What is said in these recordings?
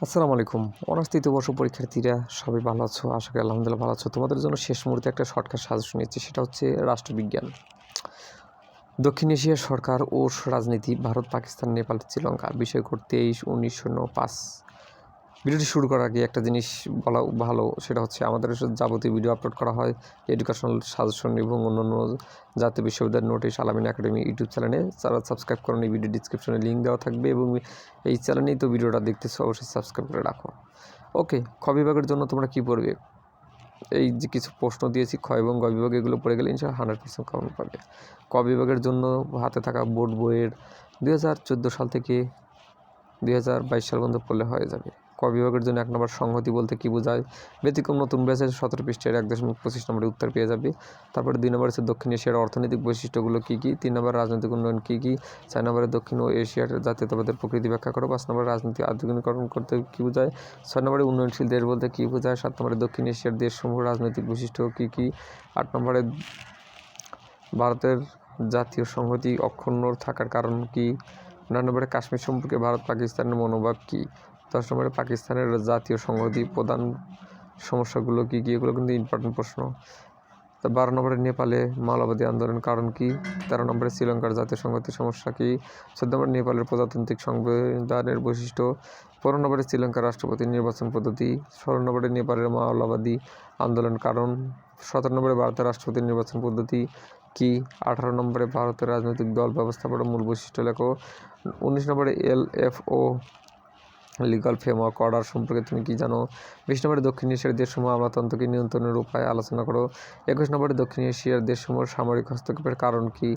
আসসালামু আলাইকুম। অনার্স তৃতীয় বর্ষ পরীক্ষার্থীরা সবাই ভালো আছো? আশা করি আলহামদুলিল্লাহ ভালো আছো। তোমাদের জন্য শেষ মুহূর্তে একটা শর্টকাট সাজেশন নিচ্ছি, সেটা হচ্ছে রাষ্ট্রবিজ্ঞান। দক্ষিণ এশিয়ার সরকার ও রাজনীতি, ভারত, পাকিস্তান, নেপাল, শ্রীলঙ্কা, বিষয় কোড 23/19/05। ভিডিওটি শুরু করার আগে একটা জিনিস বলা ভালো, সেটা হচ্ছে আমাদের যাবতীয় ভিডিও আপলোড করা হয় এডুকেশনাল সাজেশন এবং অন্যান্য জাতীয় বিশ্ববিদ্যালয়ের নোটিশ আলামিন একাডেমি ইউটিউব চ্যানেলে। যারা সাবস্ক্রাইব করেন, এই ভিডিও ডিসক্রিপশনে লিঙ্ক দেওয়া থাকবে এবং এই চ্যানেলেই তো ভিডিওটা দেখতেছো, অবশ্যই সাবস্ক্রাইব করে রাখো। ওকে, খ বিভাগের জন্য তোমরা কী পড়বে? এই যে কিছু প্রশ্ন দিয়েছি, খ এবং গ বিভাগে এগুলো পড়ে গেলে ইনশাল্লাহ 100% কমন পাবে। ক বিভাগের জন্য হাতে থাকা বোর্ড বইয়ের 2014 সাল থেকে 2022 সাল পর্যন্ত পড়লে হয়ে যাবে। ক বিভাগের জন্য 1 নম্বর সংহতি বলতে কী বোঝায়? ব্যতিক্রম নতুন ব্যাচের 17 পৃষ্ঠার 1.25 নম্বরে উত্তর পেয়ে যাবে। তারপরে 2 নম্বর হচ্ছে দক্ষিণ এশিয়ার অর্থনৈতিক বৈশিষ্ট্যগুলো কী কী। 3 নম্বর রাজনৈতিক উন্নয়ন কী কী। 4 নম্বরে দক্ষিণ এশিয়ার জাতীয়তাবাদের প্রকৃতি ব্যাখ্যা করো। 5 নম্বরে রাজনীতি আধুনিকরণ করতে কী বোঝায়? 6 নম্বরে উন্নয়নশীল দেশ বলতে কী বোঝায়? 7 নম্বরে দক্ষিণ এশিয়ার দেশসমূহ রাজনৈতিক বৈশিষ্ট্য কী কী। 8 নম্বরে ভারতের জাতীয় সংহতি অক্ষুণ্ণ থাকার কারণ কী। 9 নম্বরে কাশ্মীর সম্পর্কে ভারত পাকিস্তানের মনোভাব কী। 10 নম্বরে পাকিস্তানের জাতীয় সংহতি প্রধান সমস্যাগুলো কী কী, এগুলো কিন্তু ইম্পর্টেন্ট প্রশ্ন। 12 নম্বরে নেপালে মাওলাবাদী আন্দোলনের কারণ কী। 13 নম্বরে শ্রীলঙ্কার জাতীয় সংহতির সমস্যা কী। 14 নম্বরে নেপালের প্রজাতান্ত্রিক সংবিধানের বৈশিষ্ট্য। 15 নম্বরে শ্রীলঙ্কার রাষ্ট্রপতি নির্বাচন পদ্ধতি। 16 নম্বরে নেপালের মাওলাবাদী আন্দোলনের কারণ। 17 নম্বরে ভারতের রাষ্ট্রপতি নির্বাচন পদ্ধতি কী। 18 নম্বরে ভারতের রাজনৈতিক দল ব্যবস্থাপনার মূল বৈশিষ্ট্য লেখো। 19 নম্বরে LFO লিগাল ফ্রেমওয়ার্ক অর্ডার সম্পর্কে তুমি কী জানো। 20 নম্বরে দক্ষিণ এশিয়ার দেশসমূহ আমলাতন্ত্রকে নিয়ন্ত্রণের উপায় আলোচনা করো। 21 নম্বরে দক্ষিণ এশিয়ার দেশসমূহের সামরিক হস্তক্ষেপের কারণ কী।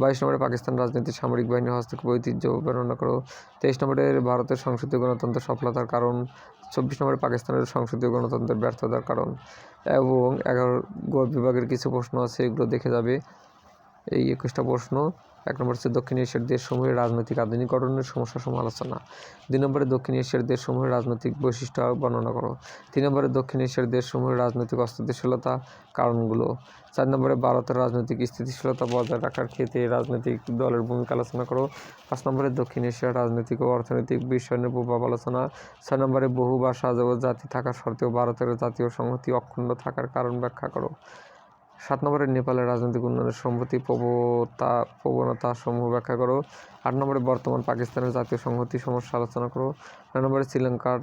22 নম্বরে পাকিস্তান রাজনীতির সামরিক বাহিনীর হস্তক্ষেপ ঐতিহ্য বর্ণনা করো। 23 নম্বরে ভারতের সংসদীয় গণতন্ত্রের সফলতার কারণ। 24 নম্বরে পাকিস্তানের সংসদীয় গণতন্ত্রের ব্যর্থতার কারণ। এবং 11 গ বিভাগের কিছু প্রশ্ন আছে, এগুলো দেখে যাবে। এই 21টা প্রশ্ন। 1 নম্বর হচ্ছে দক্ষিণ এশিয়ার দেশসমূহের রাজনৈতিক আধুনিকরণের সমস্যাসমূহ আলোচনা। 2 নম্বরে দক্ষিণ এশিয়ার দেশসমূহের রাজনৈতিক বৈশিষ্ট্য বর্ণনা করো। 3 নম্বরে দক্ষিণ এশিয়ার দেশসমূহের রাজনৈতিক অস্থিতিশীলতা কারণগুলো। 4 নম্বরে ভারতের রাজনৈতিক স্থিতিশীলতা বজায় রাখার ক্ষেত্রে রাজনৈতিক দলের ভূমিকা আলোচনা করো। 5 নম্বরে দক্ষিণ এশিয়ার রাজনৈতিক ও অর্থনৈতিক বিশ্বায়নের প্রভাব আলোচনা। 6 নম্বরে বহু ভাষা ও জাতি থাকা সত্ত্বেও ভারতের জাতীয় সংহতি অক্ষুণ্ণ থাকার কারণ ব্যাখ্যা করো। 7 নম্বরে নেপালের রাজনৈতিক উন্নয়নের সম্প্রতি প্রবণতা সমূহ ব্যাখ্যা করো। 8 নম্বরে বর্তমান পাকিস্তানের জাতীয় সংহতি সমস্যা আলোচনা করো। 9 নম্বরে শ্রীলঙ্কার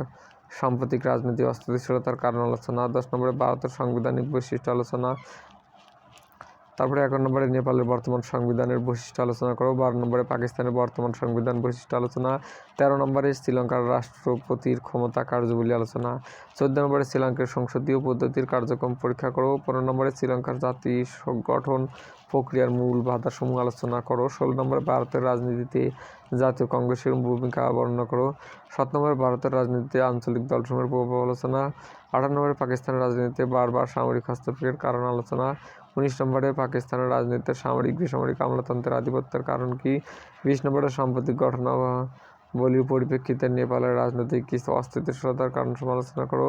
সাম্প্রতিক রাজনীতি অস্থিতিশীলতার কারণ আলোচনা। 10 নম্বরে ভারতের সাংবিধানিক বৈশিষ্ট্য আলোচনা। তারপরে 11 নম্বরে নেপালের বর্তমান সংবিধানের বৈশিষ্ট্য আলোচনা করো। 12 নম্বরে পাকিস্তানের বর্তমান সংবিধান বৈশিষ্ট্য আলোচনা। 13 নম্বরে শ্রীলঙ্কার রাষ্ট্রপতির ক্ষমতা কার্যবলী আলোচনা। 14 নম্বরে শ্রীলঙ্কার সংসদীয় পদ্ধতির কার্যক্রম পরীক্ষা করো। 15 নম্বরে শ্রীলঙ্কার জাতি গঠন প্রক্রিয়ার মূল বাধাসমূহ আলোচনা করো। 16 নম্বরে ভারতের রাজনীতিতে জাতীয় কংগ্রেসের ভূমিকা বর্ণনা করো। 17 নম্বরে ভারতের রাজনীতিতে আঞ্চলিক দলসমূহের প্রভাব আলোচনা। 18 নম্বরে পাকিস্তানের রাজনীতিতে বারবার সামরিক হস্তক্ষেপের কারণ আলোচনা। 19 নম্বরে পাকিস্তানের রাজনীতিতে সামরিক বেসামরিক আমলাতন্ত্রের আধিপত্যের কারণ কী। 20 নম্বরে সাম্প্রতিক ঘটনাবলীর পরিপ্রেক্ষিতে নেপালের রাজনৈতিক কিছু অস্থিতিশীলতার কারণ সমালোচনা করো।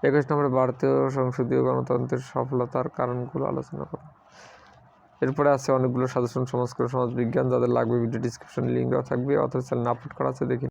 21 নম্বরে ভারতীয় সংসদীয় গণতন্ত্রের সফলতার কারণগুলো আলোচনা করো। এরপরে আছে অনেকগুলো সাজেশন, সমাজবিজ্ঞান। যাদের লাগবে ভিডিও ডিসক্রিপশনে লিঙ্ক দেওয়া থাকবে, অথবা চ্যানেলে আপলোড করা আছে, দেখে